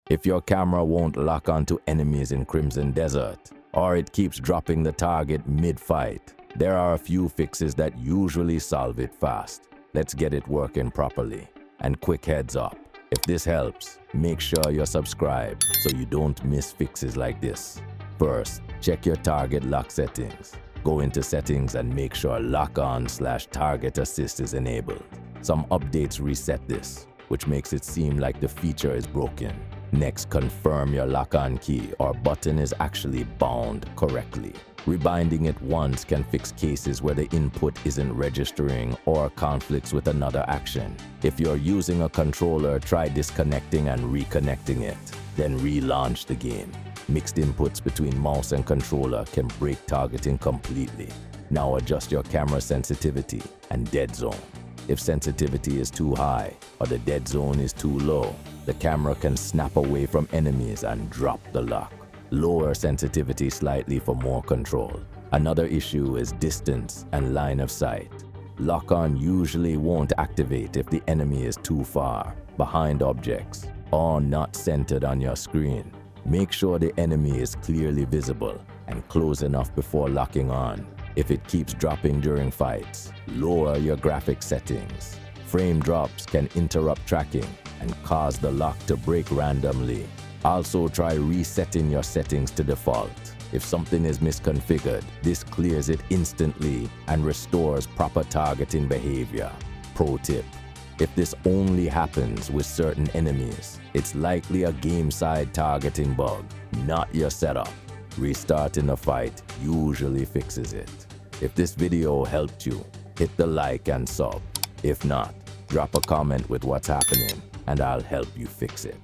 If your camera won't lock onto enemies in Crimson Desert, or it keeps dropping the target mid-fight, there are a few fixes that usually solve it fast. Let's get it working properly. And quick heads up, if this helps, make sure you're subscribed so you don't miss fixes like this. First, check your target lock settings. Go into settings and make sure lock-on/target assist is enabled. Some updates reset this, which makes it seem like the feature is broken. Next, confirm your lock-on key or button is actually bound correctly. Rebinding it once can fix cases where the input isn't registering or conflicts with another action. If you're using a controller, try disconnecting and reconnecting it, then relaunch the game. Mixed inputs between mouse and controller can break targeting completely. Now adjust your camera sensitivity and dead zone. If sensitivity is too high or the dead zone is too low, the camera can snap away from enemies and drop the lock. Lower sensitivity slightly for more control. Another issue is distance and line of sight. Lock-on usually won't activate if the enemy is too far, behind objects, or not centered on your screen. Make sure the enemy is clearly visible and close enough before locking on. If it keeps dropping during fights, lower your graphics settings. Frame drops can interrupt tracking and cause the lock to break randomly. Also, try resetting your settings to default. If something is misconfigured, this clears it instantly and restores proper targeting behavior. Pro tip: if this only happens with certain enemies, it's likely a game-side targeting bug, not your setup. Restarting the fight usually fixes it. If this video helped you, hit the like and sub. If not, drop a comment with what's happening and I'll help you fix it.